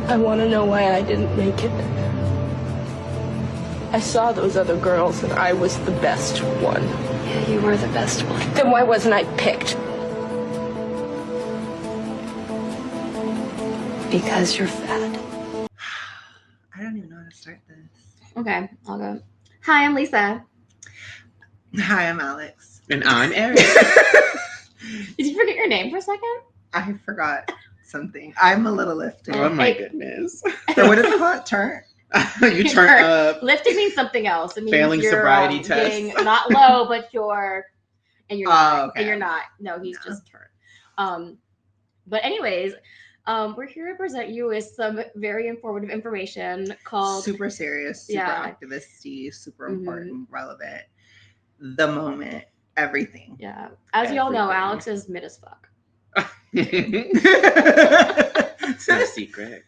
I want to know why I didn't make it. I saw those other girls and I was the best one. Yeah, you were the best one. Then why wasn't I picked? Because you're fat. I don't even know how to start this. Okay, I'll go. Hi, I'm Lisa. Hi, I'm Alex. And I'm Eric. Did you forget your name for a second? I forgot something. I'm a little lifted. Oh my Hey. goodness. So what is it called? Turn? You turn up. Lifting means something else. It means Failing you're, sobriety test. getting not low, but you're not. Okay. And you're not. No, he's No. just turned. But anyways, we're here to present you with some very informative information called Super serious, super Yeah. activisty, super Mhm. important, relevant. The moment, everything. Yeah. As you all know, Everything. Alex is mid as fuck. It's not a secret.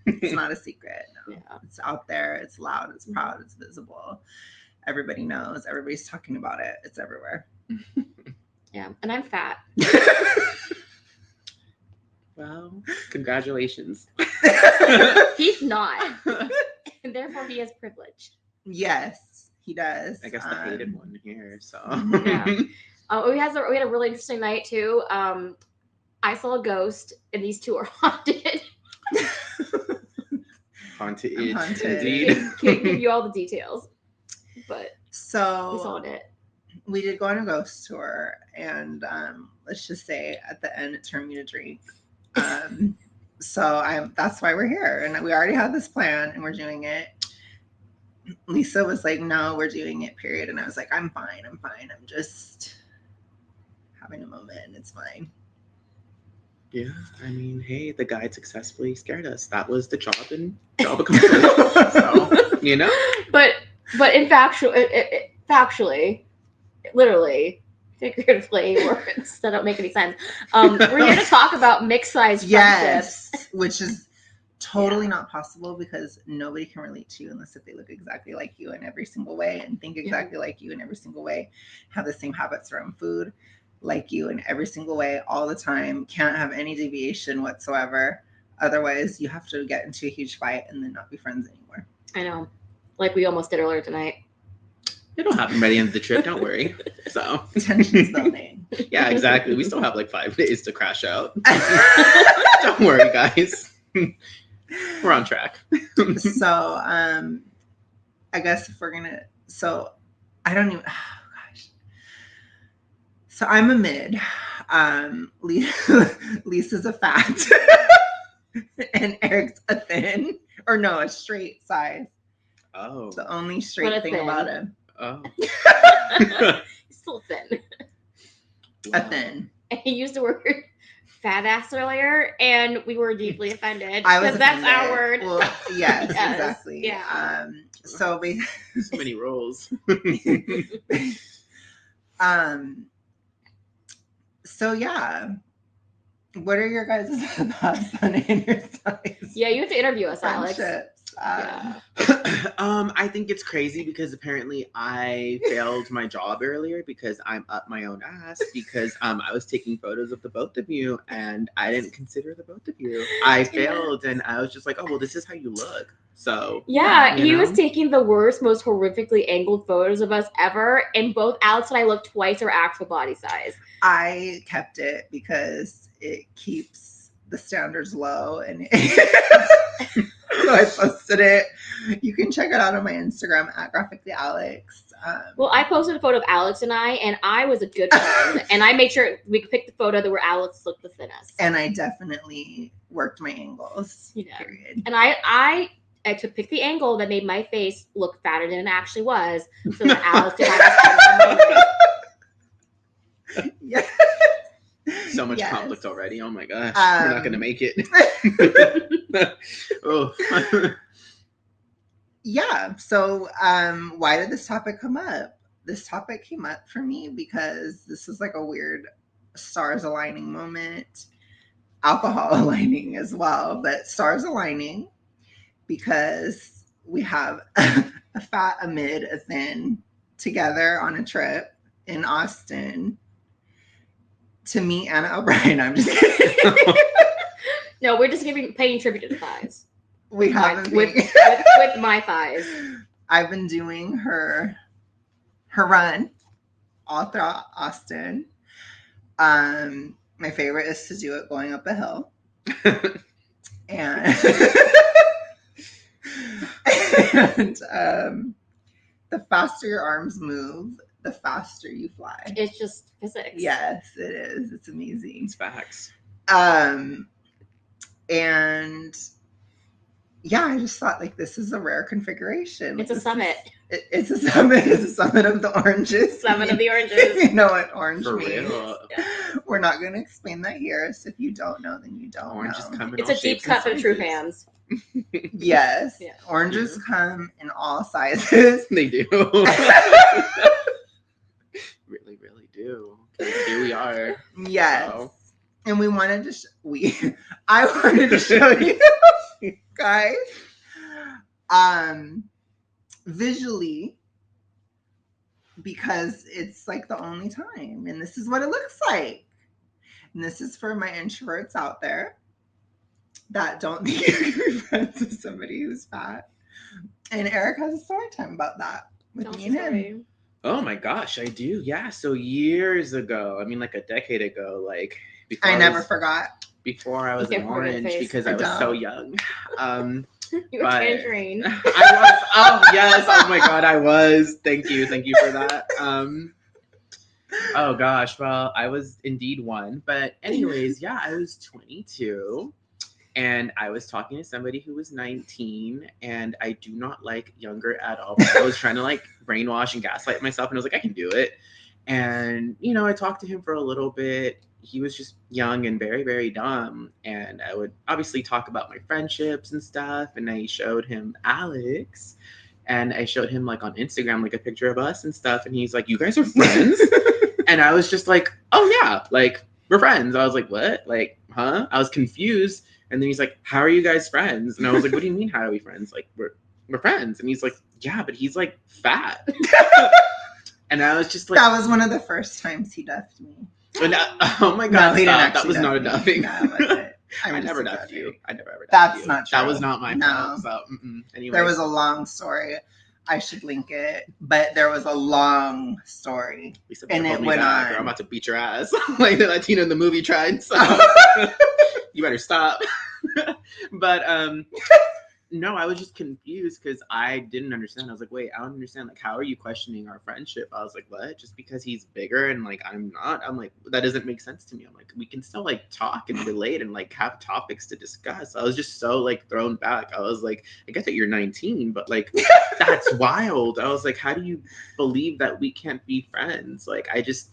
It's not a secret. No. Yeah. It's out there. It's loud. It's proud. It's visible. Everybody knows. Everybody's talking about it. It's everywhere. Yeah. And I'm fat. Well, congratulations. He's not. And therefore he has privilege. Yes, he does. I guess the hated one here. So Yeah. We had a really interesting night too. I saw a ghost, and these two are haunted. haunted, I'm haunted. indeed. Can't give you all the details, but we saw So it. we did go on a ghost tour, and let's just say at the end it turned me to drink. So that's why we're here, and we already had this plan, and we're doing it. Lisa was like, "No, we're doing it." Period. And I was like, "I'm fine. I'm just having a moment, and it's fine." Yeah, I mean, hey, the guide successfully scared us. That was the job accomplished. So, you know? But in factually, literally, figuratively, words that don't make any sense. We're here to talk about mixed size friendships. Yes, which is totally not possible because nobody can relate to you unless if they look exactly like you in every single way and think exactly like you in every single way, have the same habits around food like you in every single way all the time, can't have any deviation whatsoever. Otherwise, you have to get into a huge fight and then not be friends anymore. I know, like we almost did earlier tonight. It'll happen by the end of the trip, don't worry. So, Tension's building. yeah, exactly. We still have like 5 days to crash out. Don't worry, guys. We're on track. So, I guess if we're gonna, so I don't even. Gosh. So I'm a mid. Lisa's a fat, and Eric's a thin, or no, a straight size. Oh. The only But straight a thing thin. about him, Oh. He's still thin. a thin. And he used the word fat ass earlier, and we were deeply offended I was because that's offended. our word. Well, yes, Yes, exactly. yeah. So we, So many roles. So yeah. What are your guys' thoughts on intersize Yeah, you have to interview us, Alex. friendships? Yeah. I think it's crazy because apparently I failed my job earlier because I'm up my own ass because I was taking photos of the both of you and I didn't consider the both of you. I failed and I was just like, oh well, this is how you look. So Yeah, you he was know? taking the worst, most horrifically angled photos of us ever, and both Alex and I looked twice our actual body size. I kept it because it keeps the standards low, and so I posted it. You can check it out on my Instagram at GraphicallyAlex. Well, I posted a photo of Alex and I was a good friend, and I made sure we could pick the photo where Alex looked the thinnest. and I definitely worked my angles. Yeah. Period. And I had to pick the angle that made my face look fatter than it actually was, so that Alex could have a Yeah. so much Yes. conflict already. Oh my gosh, we're not gonna make it. Oh. Yeah. So why did this topic come up? This topic came up for me because this was like a weird stars aligning moment, alcohol aligning as well, but stars aligning because we have a fat, a mid, a thin together on a trip in Austin to meet Anna O'Brien. I'm just kidding. No, we're just paying tribute to the thighs. We haven't with, been. with my thighs. I've been doing her run all throughout Austin. My favorite is to do it going up a hill. And the faster your arms move, the faster you fly. It's just physics. Yes, it is. It's amazing. It's facts. And yeah, I just thought like this is a rare configuration. It's a summit. It's a summit. It's a summit of the oranges. Summit of the oranges. You know what orange For means. real. Yeah. We're not going to explain that here. So if you don't know, then you don't Oranges know. come in It's all a deep shapes and cut for true sizes. fans. Yes. Yeah. Oranges come in all sizes. They do. Really, really do. Here we are. Yes. So. And we wanted to I wanted to show you guys visually, because it's like the only time, and this is what it looks like. And this is for my introverts out there that don't think you can be friends with somebody who's fat. And Eric has a story time about that with Tell me us and a him. story. Oh my gosh, I do. Yeah. So years ago, I mean, like a decade ago, like before I never was, forgot. before I was You an can't forget orange face. because I I was so don't. young. You were But- tangerine. I was. Oh yes. Oh my god, I was. Thank you for that. Oh gosh. Well, I was indeed one. But anyways, yeah, I was 22. And I was talking to somebody who was 19, and I do not like younger at all. But I was trying to like brainwash and gaslight myself, and I was like, I can do it. And you know, I talked to him for a little bit. He was just young and very, very dumb. And I would obviously talk about my friendships and stuff. And I showed him Alex, and I showed him like on Instagram like a picture of us and stuff. And he's like, "You guys are friends?" And I was just like, "Oh yeah, like we're friends." I was like, "What? Like, huh?" I was confused. And then he's like, "How are you guys friends?" And I was like, "What do you mean, how are we friends? Like, we're friends." And he's like, "Yeah, but he's like fat." And I was just like, That was one of the first times he duffed me. and oh my god, he didn't stop. That actually was not a duff me. duffing. No, it wasn't. I I'm never just duffed you. exaggerating. I never ever duffed That's you. not That true. was not my No. fault. So, anyway. There was a long story. I should link it, but there was a long story. Lisa and better it hold me went back, or on. I'm about to beat your ass like the Latino in the movie tried. So you better stop. But no, I was just confused because I didn't understand. I was like, wait, I don't understand. Like, how are you questioning our friendship? I was like, what? Just because he's bigger and like I'm not? I'm like, that doesn't make sense to me. I'm like, we can still like talk and relate and like have topics to discuss. I was just so like thrown back. I was like, I get that you're 19, but like that's wild. I was like, how do you believe that we can't be friends? Like, I just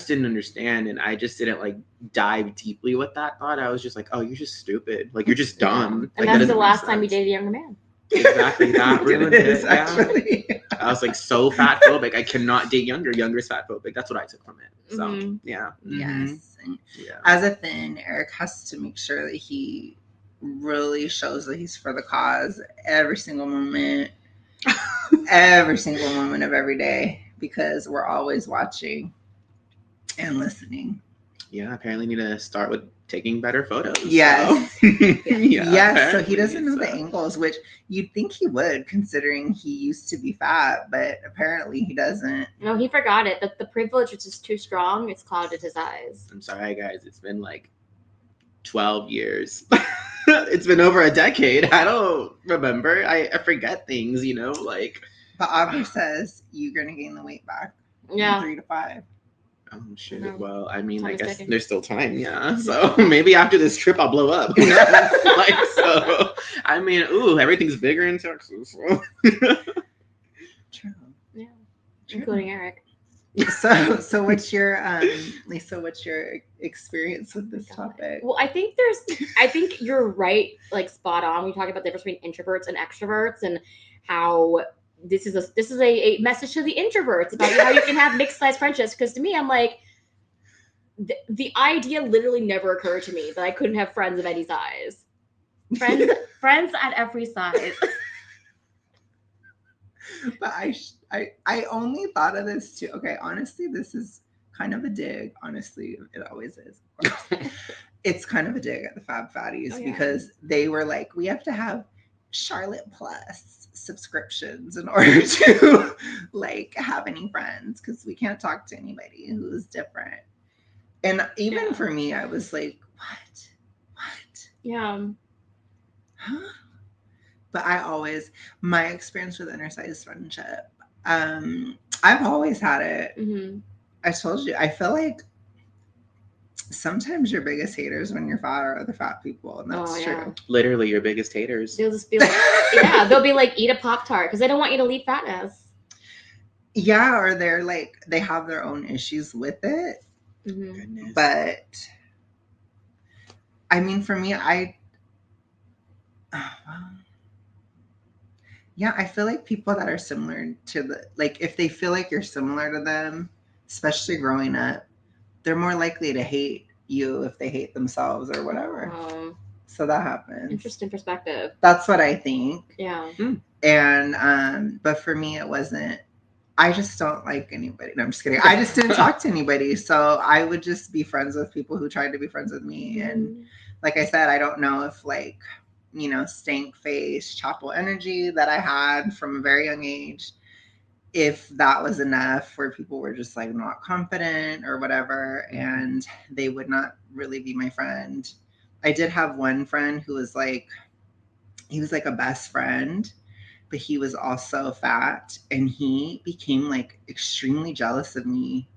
didn't understand, and I just didn't like dive deeply with that thought. I was just like, oh, you're just stupid. Like, you're just dumb. And Like, that that's the doesn't make last time you sense. dated a younger man. Exactly. That ruined It is, it. Yeah. actually. I was like so fat phobic. I cannot date younger. Younger is fat phobic. That's what I took from it. So Mhm. yeah. Yes. And Yeah. as a thin, Eric has to make sure that he really shows that he's for the cause every single moment, every single moment of every day, because we're always watching and listening. Yeah. Apparently need to start with taking better photos. Yes. So. Yeah. Yes, so he apparently, doesn't know the so. angles, which you'd think he would, considering he used to be fat, but apparently he doesn't. No, he forgot it. The privilege is just too strong. It's clouded his eyes. I'm sorry, guys. It's been like 12 years. It's been over a decade. I don't remember. I forget things, you know, like. But Aubrey says you're gonna gain the weight back in Yeah. 3 to 5. Oh shit. No. Well, I mean, Time I is guess ticking. there's still time, yeah. So maybe after this trip I'll blow up. Who knows? Like, so I mean, ooh, everything's bigger in Texas. True. Yeah. Including Eric. So what's your Lisa, what's your experience with this topic? Well, I think you're right, like spot on. We talk about the difference between introverts and extroverts, and how this is a message to the introverts about how you can have mixed size friendships. Because to me, I'm like, the idea literally never occurred to me that I couldn't have friends of any size. Friends at every size. But I only thought of this too. Okay, honestly, this is kind of a dig. Honestly, it always is. Of course. It's kind of a dig at the Fab Fatties Oh, yeah. because they were like, we have to have Charlotte Plus subscriptions in order to like have any friends because we can't talk to anybody who's different. And even for me, I was like, what? Yeah. Huh? But my experience with inner-size friendship, I've always had it. Mm-hmm. I told you, I feel like sometimes your biggest haters when you're fat are other fat people, and that's true. Literally your biggest haters. They'll just be like, yeah, they'll be like, eat a Pop-Tart because they don't want you to leave fatness. Yeah, or they're like, they have their own issues with it. Mm-hmm. But I mean, for me, yeah, I feel like people that are similar to if they feel like you're similar to them, especially growing up, they're more likely to hate you if they hate themselves or whatever. So that happens. Interesting perspective. That's what I think. Yeah. And but for me, it wasn't. I just don't like anybody. No, I'm just kidding. I just didn't talk to anybody. So I would just be friends with people who tried to be friends with me. And like I said, I don't know if stank face, chapel energy that I had from a very young age, if that was enough where people were just like not confident or whatever, and they would not really be my friend. I did have one friend who was like, he was like a best friend, but he was also fat, and he became like extremely jealous of me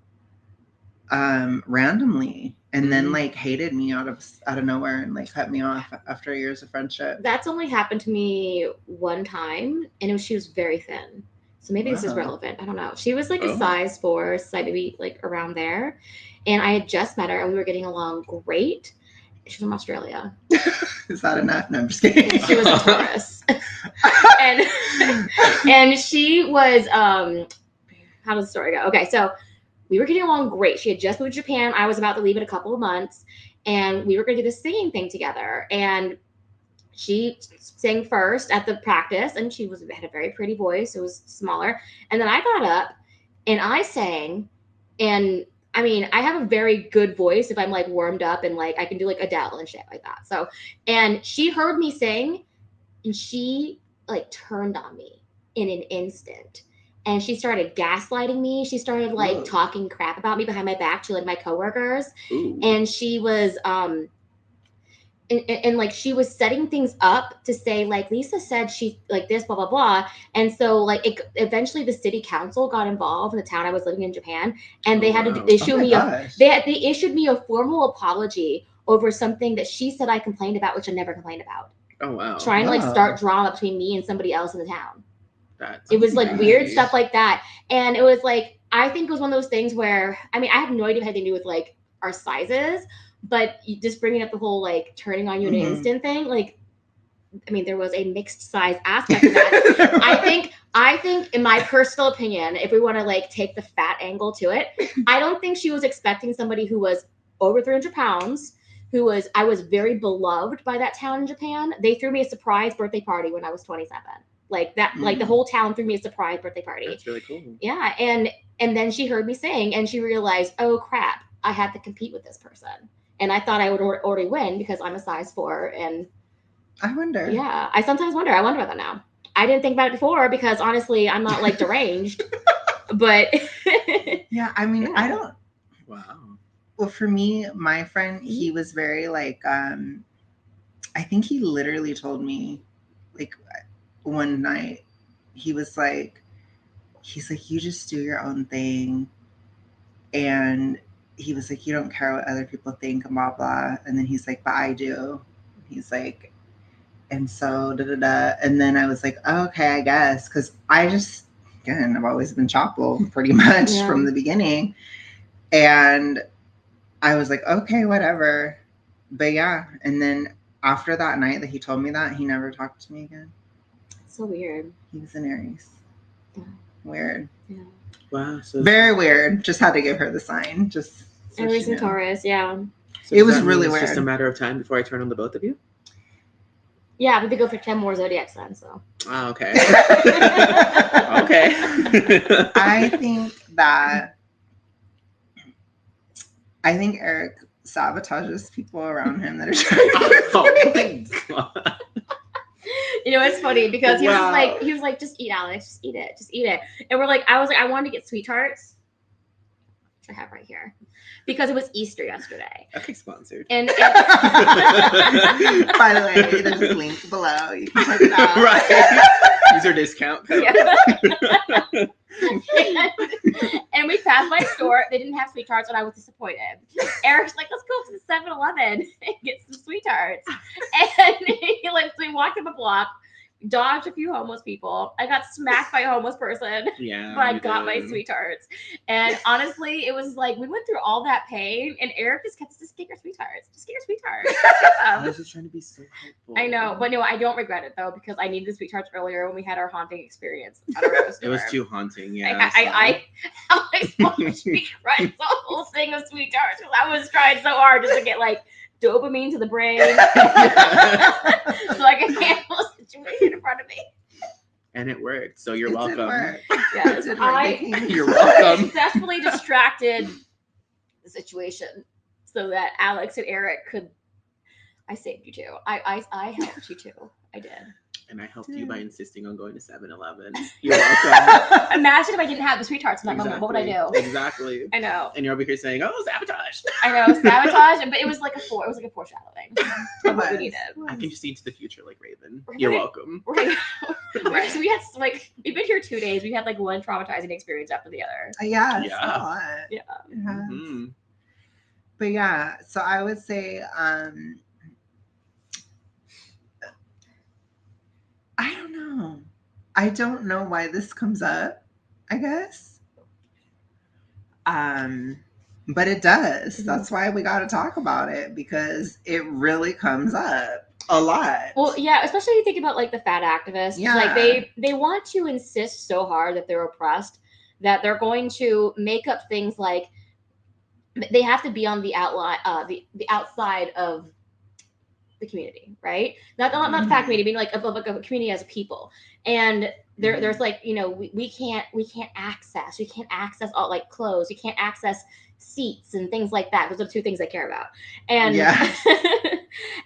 randomly, and then like hated me out of nowhere and like cut me off after years of friendship. That's only happened to me one time, and she was very thin. So maybe this is relevant. I don't know. She was like a size 4, so maybe like around there. And I had just met her and we were getting along great. She's from Australia. Is that enough? No, I'm just kidding. She was a Taurus. and she was, how does the story go? Okay, so we were getting along great. She had just moved to Japan. I was about to leave in a couple of months. And we were going to do this singing thing together. And she sang first at the practice, and she had a very pretty voice. It was smaller. And then I got up and I sang. And I mean, I have a very good voice if I'm like warmed up and like I can do like Adele and shit like that. So, and she heard me sing and she like turned on me in an instant. And she started gaslighting me. She started like talking crap about me behind my back to like my coworkers. Ooh. And she was and like she was setting things up to say like Lisa said she like this blah blah blah, and so like eventually the city council got involved in the town I was living in Japan, and they had to issue they issued me a formal apology over something that she said I complained about, which I never complained about. Oh wow! Trying to like start drama between me and somebody else in the town. It was like weird stuff like that, and it was like I think it was one of those things where I mean I have no idea what had to do with like our sizes. But just bringing up the whole like turning on you in an instant thing, like, I mean, there was a mixed size aspect of that. I think, in my personal opinion, if we want to like take the fat angle to it, I don't think she was expecting somebody who was over 300 pounds, I was very beloved by that town in Japan. They threw me a surprise birthday party when I was 27. Like that, like the whole town threw me a surprise birthday party. That's really cool. Yeah, and then she heard me sing and she realized, oh crap, I had to compete with this person. And I thought I would already win because I'm a size 4. And I wonder. Yeah, I sometimes wonder. I wonder about that now. I didn't think about it before because honestly, I'm not like deranged. But yeah, I mean, I don't. Wow. Well, for me, my friend, he was very like, I think he literally told me like one night, he's like, you just do your own thing. And he was like, you don't care what other people think and blah, blah. And then he's like, but I do. He's like, and so And then I was like, oh, okay, I guess. Cause I just, again, I've always been Chapel pretty much from the beginning. And I was like, okay, whatever. But yeah. And then after that night that he told me that, he never talked to me again. So weird. He was an Aries. Yeah. Weird. Yeah. Wow. So very weird. Just had to give her the sign. Just so Aries and Taurus, yeah. So it was really weird. It's just a matter of time before I turn on the both of you? Yeah, we could go for 10 more zodiac signs, so. Oh, okay. Okay. I think Eric sabotages people around him that are trying to oh my God. know, it's funny because he Wow. was like, just eat, Alex, just eat it. And we're like, I was like, I wanted to get sweet tarts, which I have right here, because it was Easter yesterday. Okay, sponsored. And By the way, there's a link below. You can check it out. Right. Use our discount code. Yeah. and we passed my store. They didn't have sweet tarts, and I was disappointed. Eric's like, let's go to the 7-Eleven and get some sweet tarts. And he like, so we walked up a block, dodged a few homeless people. I got smacked by a homeless person, Yeah. but I you got my did. sweet tarts. And honestly, it was like we went through all that pain, and Eric just kept, just get your sweet tarts. Just get your sweet tarts. I was just trying to be so helpful. I know, but no, I don't regret it though, because I needed the sweet tarts earlier when we had our haunting experience at a rose It was store. too haunting. Yeah. I watched me cry the whole thing of sweet tarts because I was trying so hard just to get like dopamine to the brain so I could handle the situation in front of me. And it worked. So you're It welcome. did work. Yes, It did work. I They came- You're welcome. successfully distracted the situation so that Alex and Eric could. I saved you too. I helped you too. I did. And I helped you by insisting on going to 7-Eleven. You're welcome. Imagine if I didn't have the sweet tarts in that moment. What would I do? Exactly. I know. And you're over here saying, "Oh, sabotage." I know, sabotage, but it was like a foreshadowing of what we needed. I can just see into the future like Raven. Right. You're welcome. Right. So we had like we've been here 2 days. We had like one traumatizing experience after the other. Yeah, it's Yeah. a lot. Yeah. Yeah. Mhm. But yeah, so I would say I don't know. I don't know why this comes up, I guess. But it does. Mhm. That's why we got to talk about it, because it really comes up a lot. Well, yeah, especially if you think about like the fat activists. Yeah. Like they want to insist so hard that they're oppressed that they're going to make up things like they have to be on the outline, the outside of the community, right? Not the fat community, being like a community as a people. And there's like, you know, we can't access all like clothes, we can't access seats and things like that. Those are the two things I care about. And Yeah.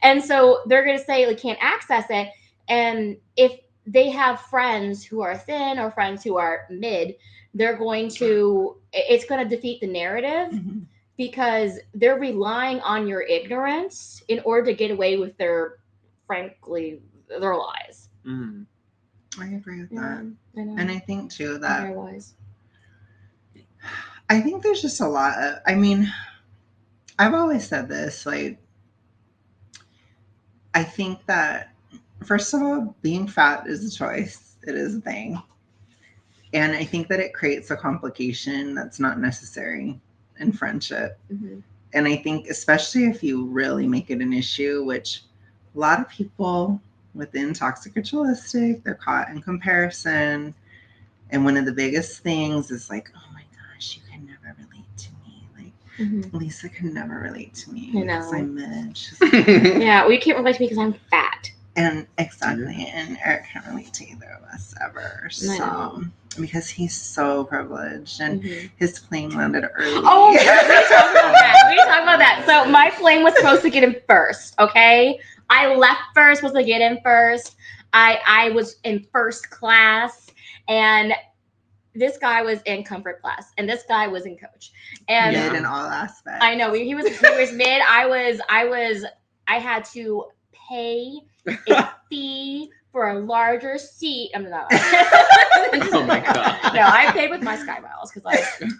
and so they're gonna say they can't access it. And if they have friends who are thin or friends who are mid, it's going to defeat the narrative. Mhm. Because they're relying on your ignorance in order to get away with their lies. Mhm. I agree with Yeah, that. I know. And I think too They're that very wise. I think there's just a lot of, I mean, I've always said this, like, I think that, first of all, being fat is a choice. It is a thing. And I think that it creates a complication that's not necessary in friendship. Mhm. And I think, especially if you really make it an issue, which a lot of people within toxic ritualistic, they're caught in comparison. And one of the biggest things is like, oh my gosh, you can never relate to me. Like, Mhm. Lisa can never relate to me I because know. I'm mid. She's Yeah, well, you can't relate to me because I'm fat. And exactly. And Eric can't relate to either of us ever. I So, know. because he's so privileged and Mhm. his plane landed early. Oh, we talk about that. We talk about that. So my plane was supposed to get in first. Okay, I left first. Was to get in first. I was in first class, and this guy was in comfort class, and this guy was in coach. And Mid in all aspects. I know he was mid. I had to pay a fee for a larger seat. I'm not. Oh my God. No, I paid with my Sky Miles because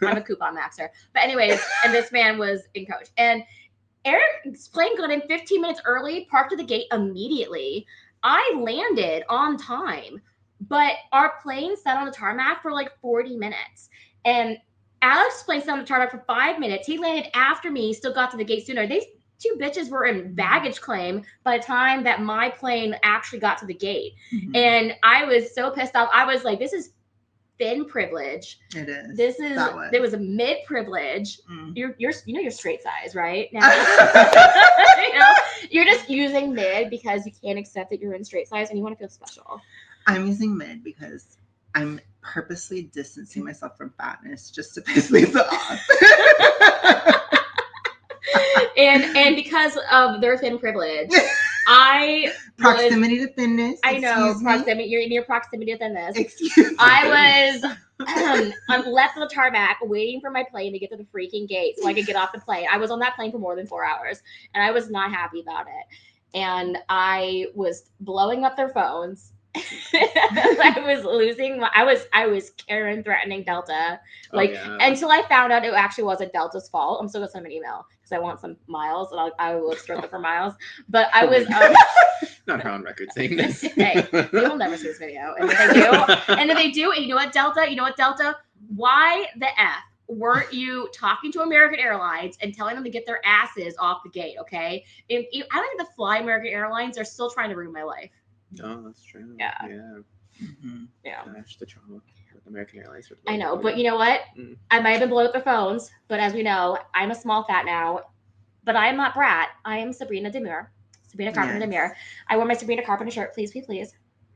I'm a coupon maxer. But anyways, and this man was in coach. And Eric's plane got in 15 minutes early, parked at the gate immediately. I landed on time, but our plane sat on the tarmac for like 40 minutes. And Alex's plane sat on the tarmac for 5 minutes. He landed after me, still got to the gate sooner. These two bitches were in baggage claim by the time that my plane actually got to the gate. Mhm. And I was so pissed off. I was like, this is thin privilege. It is. There way. was a mid privilege. Mm. You're straight size, right? Now, you're just using mid because you can't accept that you're in straight size and you want to feel special. I'm using mid because I'm purposely distancing myself from fatness just to piss Lisa off. And because of their thin privilege, Proximity to thinness. I know excuse me. proximity. You're near proximity to thinness. Excuse me. I was left on the tarmac waiting for my plane to get to the freaking gate so I could get off the plane. I was on that plane for more than 4 hours, and I was not happy about it. And I was blowing up their phones. I was losing. I was Karen threatening Delta, until I found out it actually wasn't Delta's fault. I'm still gonna send them an email because I want some miles, and I will extort them for miles. But I was not her on record saying this. Hey, they'll never see this video, and if they do, and you know what, Delta, why the F weren't you talking to American Airlines and telling them to get their asses off the gate? Okay, I think the Fly American Airlines are still trying to ruin my life. Oh, that's true. Yeah. Mm-hmm. Yeah. Gosh, the trauma with American Airlines. I know, but you know what? I might have been blowing up their phones, but as we know, I'm a small fat now. But I am not Brat. I am Sabrina Demure. Sabrina Carpenter Demure. I wore my Sabrina Carpenter shirt, please,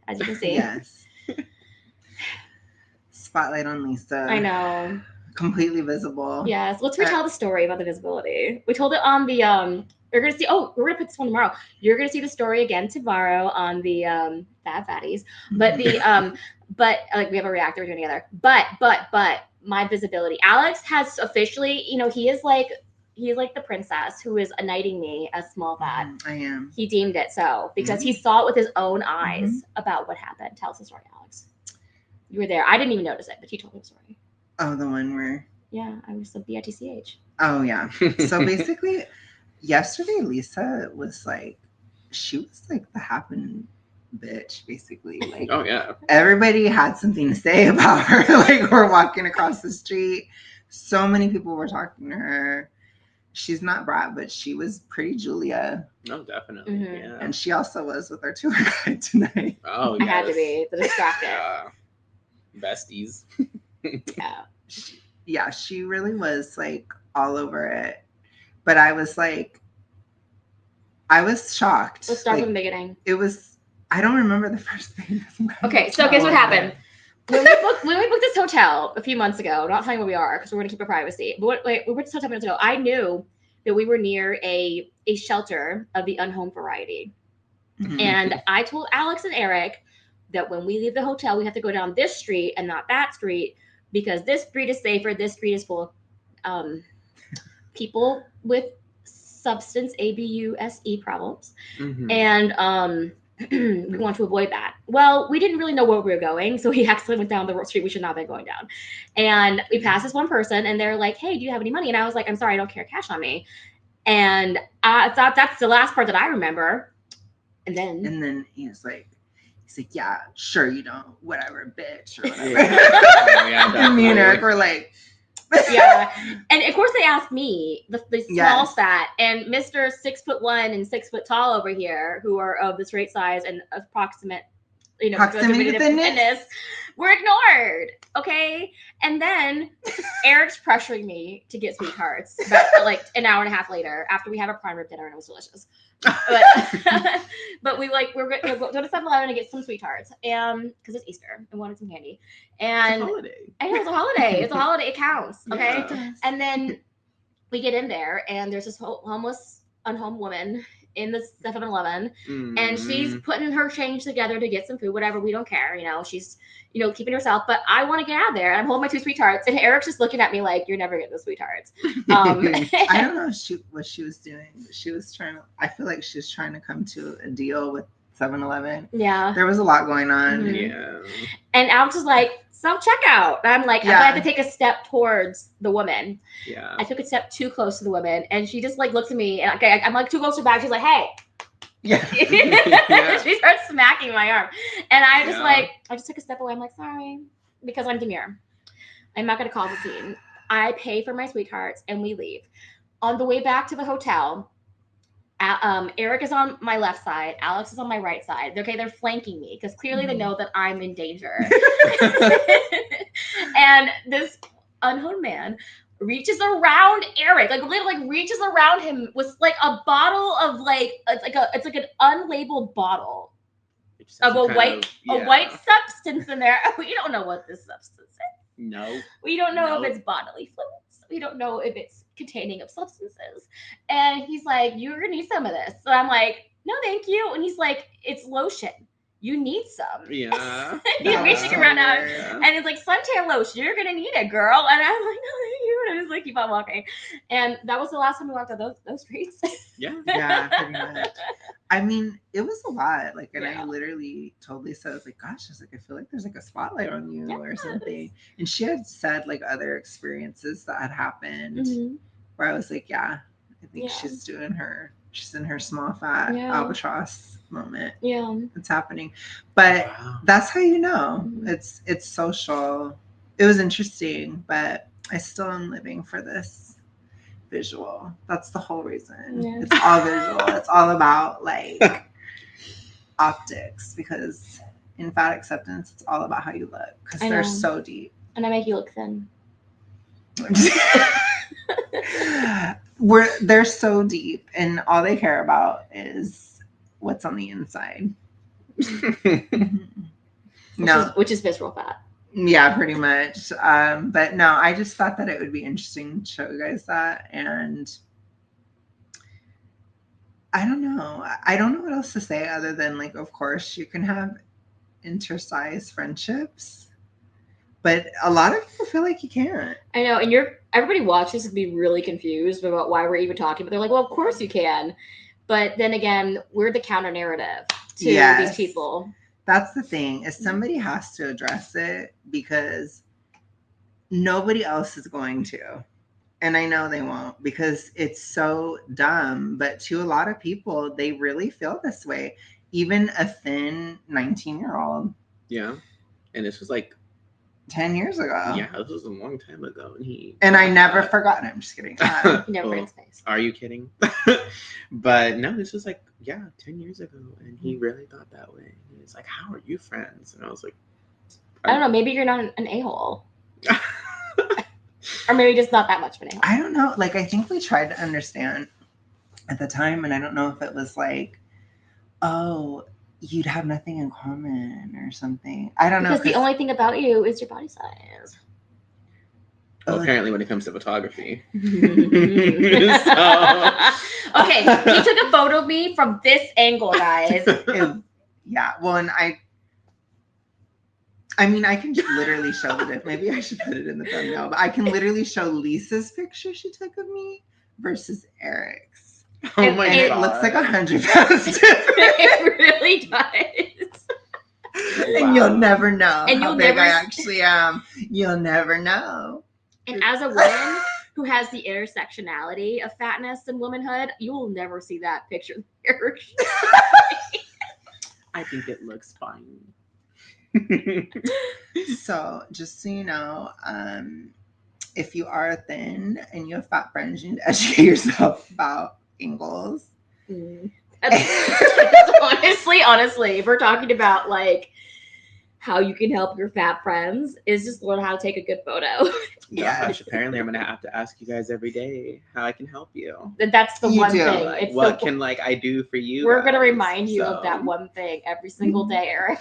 as you can see. Yes. Spotlight on Lisa. I know. Completely visible. Yes. Let's retell the story about the visibility. We told it on the we're gonna see. Oh, we're gonna put this one tomorrow. You're gonna see the story again tomorrow on the Fab Fatties. But the but like we have a reactor we're doing together. But my visibility. Alex has officially, he is like the princess who is knighting me as small fat. I am. He deemed it so because he saw it with his own eyes about what happened. Tell us the story, Alex. You were there. I didn't even notice it, but he told me the story. Oh, the one where. Yeah, I was the BITCH. Oh yeah. So basically. Yesterday, Lisa was like, she was like the happen bitch, basically. Like, oh yeah, everybody had something to say about her. Like, we're walking across the street, so many people were talking to her. She's not Brat, but she was pretty Julia. No, definitely, yeah. And she also was with our tour guide tonight. Oh, I had to be the distracted. Besties. Yeah. She really was like all over it. But I was like, I was shocked. Let's start from the beginning. It was, I don't remember the first thing. Okay, so guess what happened? When we booked this hotel a few months ago, not telling where we are because we're going to keep our privacy, but we booked this hotel months ago. I knew that we were near a shelter of the unhome variety. Mm-hmm. And I told Alex and Eric that when we leave the hotel, we have to go down this street and not that street because this street is safer. This street is full of people with substance abuse problems. Mm-hmm. And we want to avoid that. Well, we didn't really know where we were going, so we actually went down the street we should not have been going down. And we passed this one person, and they're like, "Hey, do you have any money?" And I was like, "I'm sorry, I don't carry cash on me." And I thought that's the last part that I remember. And then he's like, "Yeah, sure, you don't, whatever, bitch," or whatever. And me and Eric were like, yeah, and of course they asked me, the small fat, and Mr. 6'1" and 6 foot tall over here, who are of the straight size and approximate, proximity to thinness, were ignored. Okay, and then Eric's pressuring me to get sweethearts about like an hour and a half later after we had our prime rib dinner and it was delicious. But we're going to go to 7-Eleven and get some sweethearts, and because it's Easter and wanted some candy, and it's a holiday. I know it's a holiday. It's a holiday. It counts. Okay, yeah. And then we get in there, and there's this homeless, unhomed woman in the 7-Eleven, and she's putting her change together to get some food. Whatever, we don't care. She's keeping herself. But I want to get out of there, and I'm holding my 2 sweethearts, and Eric's just looking at me like, "You're never getting the sweethearts." I don't know what she was doing. She was trying to. I feel like she was trying to come to a deal with 7-Eleven. Yeah, there was a lot going on. Mm-hmm. Yeah, and Alex was like, self-checkout. And I'm like, I have to take a step towards the woman. Yeah. I took a step too close to the woman, and she just like looks at me, and I'm like too close to her back. She's like, "Hey." Yeah. She starts smacking my arm. And I just took a step away. I'm like, "Sorry," because I'm demure. I'm not going to call the scene. I pay for my sweethearts and we leave. On the way back to the hotel, Eric is on my left side. Alex is on my right side. Okay, they're flanking me because clearly they know that I'm in danger. And this unhomed man reaches around Eric, like literally reaches around him with like a bottle of it's like an unlabeled bottle of a white substance in there. We don't know what this substance is. No. We don't know if it's bodily fluids. We don't know if it's containing of substances. And he's like, "You're gonna need some of this." So I'm like, no, thank you. And he's like, it's lotion. You need some. Yeah. He's reaching around out. Yeah. And it's like, suntan lotion, you're gonna need it, girl. And I'm like, no, thank you. And I just like keep on walking. And that was the last time we walked on those streets. Yeah. Yeah, pretty much. I mean, it was a lot. Like, and Yeah. I literally told Lisa, I was like, gosh, I was like, I feel like there's like a spotlight on you or Yes. something. And she had said like other experiences that had happened Mhm. where I was like, yeah, I think Yeah. she's in her small fat Yeah. albatross moment. Yeah. It's happening. But Wow. that's how you know. Mhm. It's social. It was interesting, but I still am living for this visual. That's the whole reason. Yeah. It's all visual. It's all about like optics, because in fat acceptance, it's all about how you look, because I they're know. so deep. And I make you look thin. They're so deep, and all they care about is what's on the inside. No, Which is visceral fat. yeah, pretty much. But no, I just thought that it would be interesting to show you guys that. And I don't know. I don't know what else to say other than like, of course, you can have inter-size friendships, but a lot of people feel like you can't. I know, and everybody watches and be really confused about why we're even talking, but they're like, well, of course you can. But then again, we're the counter narrative to Yes. these people. That's the thing, is somebody has to address it, because nobody else is going to. And I know they won't, because it's so dumb. But to a lot of people, they really feel this way. Even a thin 19-year-old Yeah. And this was like, 10 years ago. yeah, this was a long time ago. And I never forgot. I'm just kidding. You never Well, in space. Are you kidding? But no, this was like, yeah, 10 years ago. And he really thought that way. He was like, how are you friends? And I was like, I don't know. Maybe you're not an a-hole. Or maybe just not that much of an a-hole. I don't know. Like, I think we tried to understand at the time, and I don't know if it was like, oh, you'd have nothing in common or something. I don't know. Because the only thing about you is your body size. well, Oh. apparently when it comes to photography. Okay, he took a photo of me from this angle, guys. Yeah. Well, and I mean, I can literally show it. Maybe I should put it in the thumbnail, but I can literally show Lisa's picture she took of me versus Eric's. Oh It- my And god. it looks like 100 pounds different. It really does. And you'll never know And how you'll big never I s- actually am. You'll never know. And as a woman who has the intersectionality of fatness and womanhood, you will never see that picture of Eric. I think it looks fine. So just so you know, if you are thin and you have fat friends, you need to educate yourself about angles. Honestly, if we're talking about like how you can help your fat friends, is just learn how to take a good photo. Gosh, apparently I'm gonna have to ask you guys every day how I can help you. That's the You one do. thing. Like, It's what the, can like I do for you? we're gonna guys? remind you of that So, one thing every single day, Eric.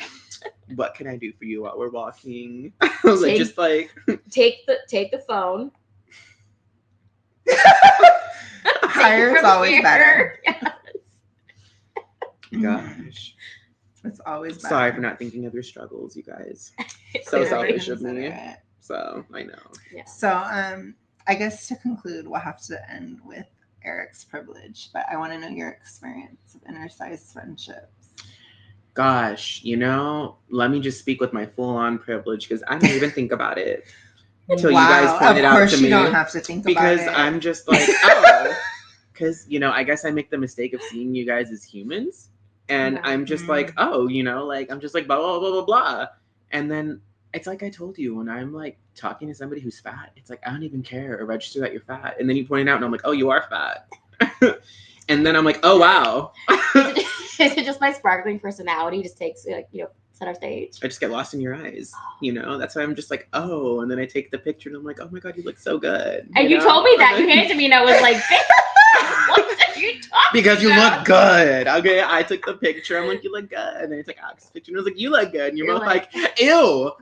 What can I do for you while we're walking? like, Take- just like Take the phone. Higher Take it is from always here. better. gosh. It's always better. Sorry for not thinking of your struggles, you guys. It's So very selfish of me. Considerate. So I know. Yeah. So, I guess to conclude, we'll have to end with Eric's privilege, but I want to know your experience of inter-size friendships. Gosh, let me just speak with my full-on privilege because I didn't even think about it until you guys pointed of out course to you me. don't have to think Because about it. I'm just like, oh, because I guess I make the mistake of seeing you guys as humans, and Yeah. I'm just like, oh, like I'm just like blah blah blah blah blah, and then it's like I told you when I'm like talking to somebody who's fat, it's like I don't even care or register that you're fat, and then you point it out, and I'm like, oh, you are fat, and then I'm like, oh wow, Is it just my sparkling personality just takes center stage? I just get lost in your eyes, That's why I'm just like, oh, and then I take the picture, and I'm like, oh my god, you look so good, And you know? told me that. And You then- handed it to me and I was like, what are you talking Because you about? look good. Okay, I took the picture. I'm like, you look good. And then I took Alex's picture and I was like, you look good. And you're You're both like- like, ew.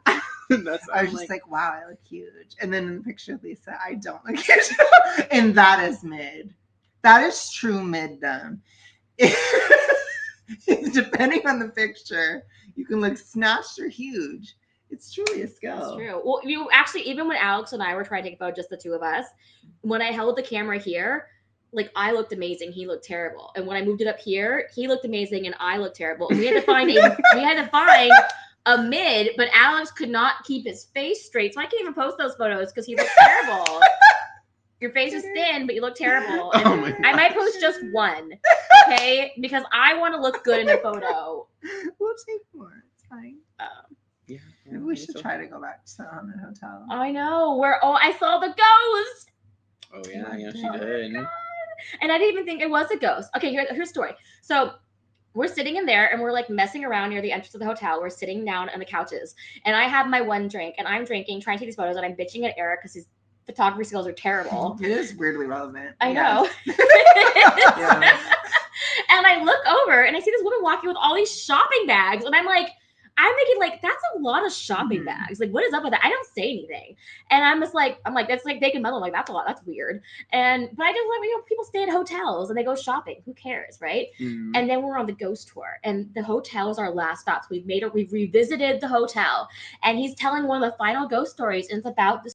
That's I was I'm just like, wow, I look huge. And then in the picture of Lisa, I don't look huge. And that is mid. That is true middom. Depending on the picture, you can look snatched or huge. It's truly a skill. That's true. Well, you actually, even when Alex and I were trying to take a photo, just the two of us, when I held the camera here, like I looked amazing, he looked terrible. And when I moved it up here, he looked amazing and I looked terrible. And we had to find a mid, but Alex could not keep his face straight. So I can't even post those photos because he looked terrible. Your face is thin, but you look terrible. And Oh my I might post just one, okay? Because I want to look good in a photo. We'll take more. It's fine. Yeah. Maybe we should try to go back to the haunted hotel. I know. I saw the ghost. Oh yeah, she Oh my did. God. And I didn't even think it was a ghost. Okay, here's the story. So we're sitting in there and we're like messing around near the entrance of the hotel. We're sitting down on the couches and I have my one drink and I'm drinking, trying to take these photos, and I'm bitching at Eric because his photography skills are terrible. It is weirdly relevant. I Yes. know. Yeah. And I look over and I see this woman walking with all these shopping bags. And I'm thinking like, that's a lot of shopping Mhm. bags. Like, what is up with that? I don't say anything. And I'm like, that's like Bacon Melon. Like, that's a lot. That's weird. But I just like, people stay at hotels and they go shopping. Who cares, right? Mm. And then we're on the ghost tour, and the hotel is our last stop. So we've revisited the hotel, and he's telling one of the final ghost stories, and it's about the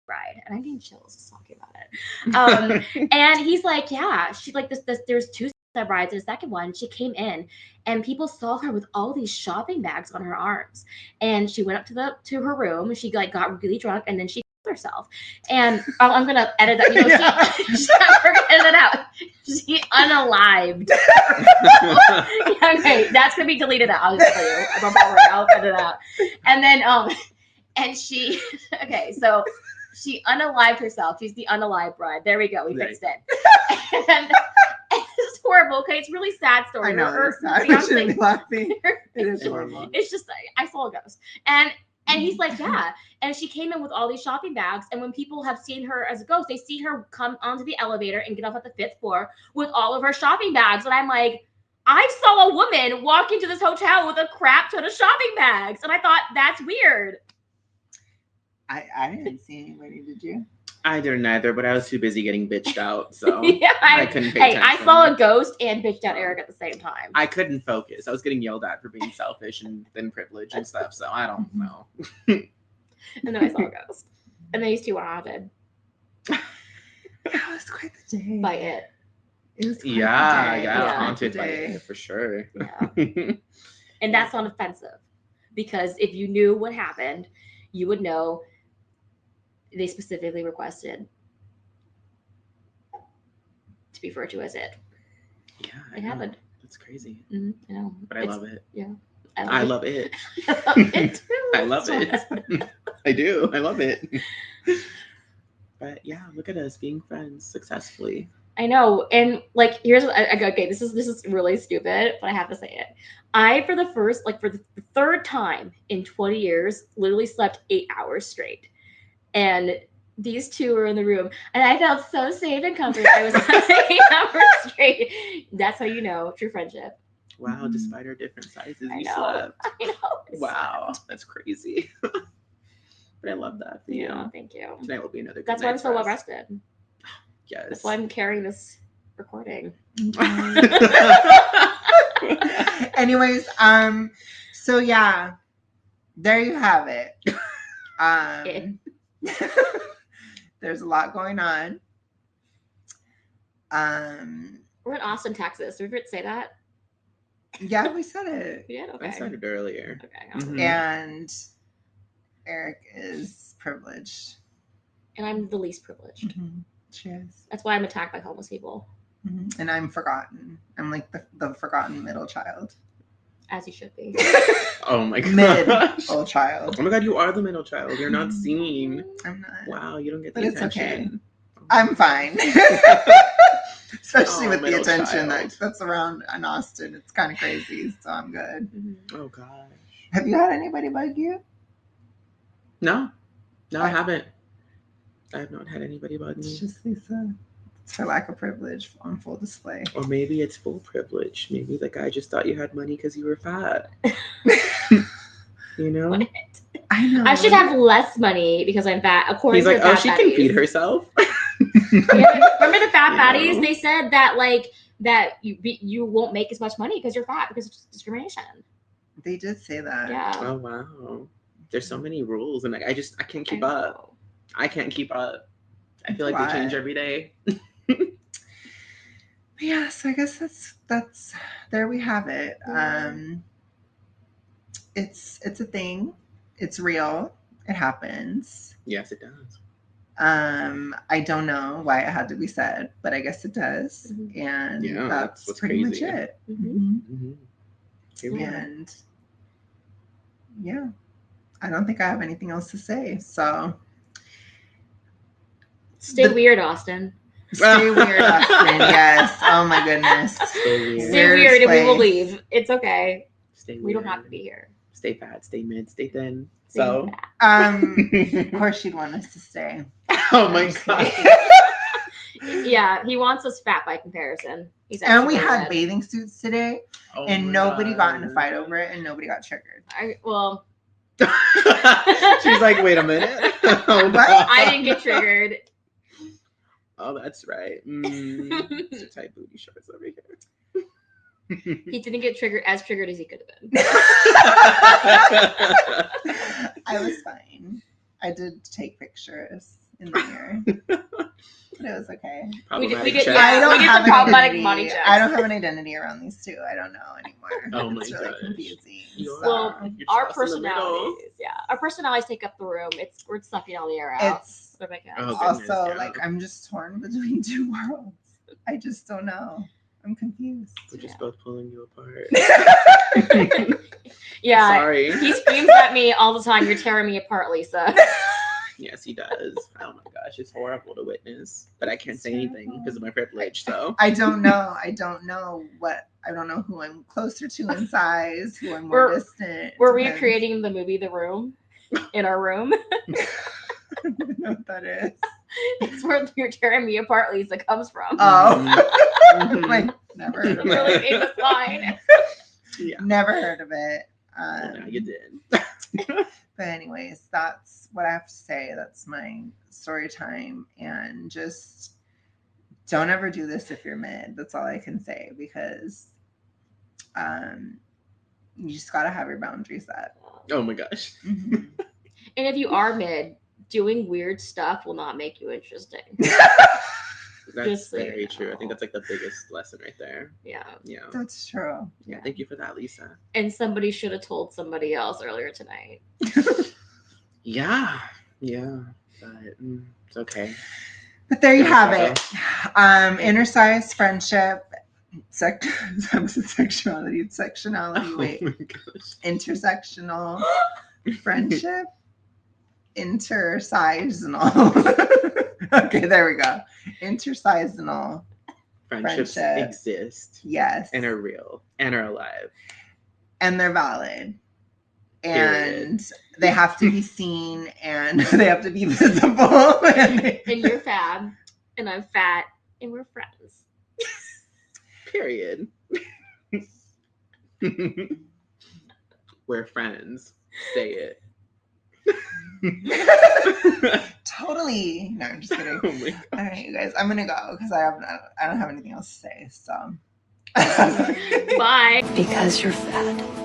ride. And I'm getting chills just talking about it. And he's like, yeah, she's like this. There's two rides, and the second one, she came in, and people saw her with all these shopping bags on her arms, and she went up to her room, and she like got really drunk, and then she killed herself. And I'm gonna edit that. You know, we're gonna edit it out. She unalived. Okay, that's gonna be deleted out. I'll just tell you. I don't bother. I'll edit it out. And then and she okay, so she unalived herself. She's the unalived bride. There we go. We fixed it. And it's horrible. Okay, it's a really sad story. I know. Her It's sad. I fiance- shouldn't be laughing. It is horrible. it's just I saw a ghost. And he's like, yeah. And she came in with all these shopping bags. And when people have seen her as a ghost, they see her come onto the elevator and get off at the 5th floor with all of her shopping bags. And I'm like, I saw a woman walk into this hotel with a crap ton of shopping bags. And I thought, that's weird. I didn't see anybody. Did you? I didn't either, but I was too busy getting bitched out, so Yeah, I couldn't pay Hey, attention. I saw a ghost and bitched out Eric at the same time. I couldn't focus. I was getting yelled at for being selfish and then privileged and stuff, so I don't know. And then I saw a ghost. And then these two were haunted That was quite the day. by it. It was quite Yeah, the day. yeah, Yeah. haunted by Day. it for sure. Yeah. And that's not offensive, because if you knew what happened, you would know they specifically requested to be referred to as it. Yeah, I It know. happened. That's crazy, I know. but I love it. I I love it. love it too. I love So it. I do. I love it. But yeah, look at us being friends successfully. I know, and like here's okay. This is really stupid, but I have to say it. I for the third time in 20 years, literally slept 8 hours straight, and these two were in the room, and I felt so safe and comforted. I was 8 hours straight. That's how you know true friendship. Wow, Mhm. despite our different sizes, I you know. slept. I know. It's Wow, that's crazy. But I love that for sad. you. Yeah, thank you. Tonight will be another good That's why I'm night so for well us. rested. Yes. That's why I'm carrying this recording. Anyways, so yeah, there you have it. There's a lot going on. We're in Austin, Texas. Did we say that? Yeah, we said it. Yeah. Okay. I started earlier. Okay. Mhm. And Eric is privileged. And I'm the least privileged. She is. That's why I'm attacked by homeless people, And I'm forgotten. I'm like the forgotten middle child. as you should be. Oh my Mid gosh. old child. Oh my god, you are the middle child. You're not seen. I'm not. Wow, you don't get But the it's okay. attention. I'm fine. Especially Oh, with the middle attention child. that's around in Austin. It's kind of crazy, so I'm good. Mhm. Oh gosh. Have you had anybody bug you? No. No, I I- haven't. I have not had anybody bug It's me. just Lisa. It's her lack of privilege on full display. Or maybe it's full privilege. Maybe the guy just thought you had money because you were fat. You know? What? I know. I should have less money because I'm fat. According He's to like, the oh, fat she can fatties. feed herself. Yeah, remember the fat You fatties? know? They said that like that you won't make as much money because you're fat because it's discrimination. They did say that. Yeah. Oh wow. There's so many rules, and like I can't keep up. I can't keep up. I feel like they change every day. Yeah, so I guess that's there we have it. It's a thing. It's real. It happens. Yes, it does. I don't know why it had to be said, but I guess it does. Mhm. And Yeah, that's what's pretty crazy. much it. Mhm. Mm-hmm. Here we are. And yeah, I don't think I have anything else to say. So Stay The- weird, Austin. stay weird, Austin. Yes. Oh my goodness. Stay weird. Stay weird and we will place. leave. It's okay. Stay weird. We don't have to be here. Stay fat, stay mid, stay thin. Stay So fat. Of course she'd want us to stay. oh my god. Yeah, he wants us fat by comparison. He's And we actually had red. bathing suits today, Oh and my nobody got in a God. fight over it, and nobody got triggered. Well, She's like, wait a minute. Hold What? on. I didn't get triggered. Oh, that's right. Mr. Tight booty shorts over here. He didn't get triggered as triggered as he could have been. I was fine. I did take pictures in the mirror, but it was okay. Problematic get- check. yeah, I don't we get have the an problematic identity. money checks. I don't have an identity around these two. I don't know anymore. Oh my it's really gosh. confusing. You're- So, Well, You're our just in the middle. personalities take up the room. We're sucking all the air out. it's What am I Oh, gonna- goodness, also yeah. like I'm just torn between two worlds. I just don't know. I'm confused. We're just Yeah. both pulling you apart. Yeah, Sorry. he screams at me all the time. You're tearing me apart, Lisa. Yes, he does. Oh my gosh, it's horrible to witness. But I can't say anything Terrible. because of my privilege. So I don't know. I don't know who I'm closer to in size, who I'm more We're- distant. We're Depends. recreating the movie The Room in our room. I don't know what that is. It's where You're Tearing Me Apart, Lisa, comes from. Oh, Mhm. like never heard of Really it. famous line. yeah, Never heard of it. well, now you did. But anyways, that's what I have to say. That's my story time. And just don't ever do this if you're mid. That's all I can say, because you just gotta have your boundaries set. Oh my gosh. Mhm. And if you are mid, doing weird stuff will not make you interesting. That's Just so you very true. I know. think that's like the biggest lesson right there. Yeah. Yeah. That's true. Yeah. Thank you for that, Lisa. And somebody should have told somebody else earlier tonight. Yeah. Yeah. But it's okay. But there you There have we it. Inner-size friendship, sexuality, sectionality. Oh Wait, my gosh. intersectional friendship, intersizenal. Okay, there we go. Intersizenal. Friendships Friendship. exist Yes, and are real and are alive. and they're valid, Period. and they have to be seen, and they have to be visible. And you're fab, and I'm fat, and we're friends. Period. We're friends. Say it. Totally. No, I'm just kidding. Oh my god. All right, you guys, I'm gonna go because I don't have anything else to say. So. Bye. Because you're fat.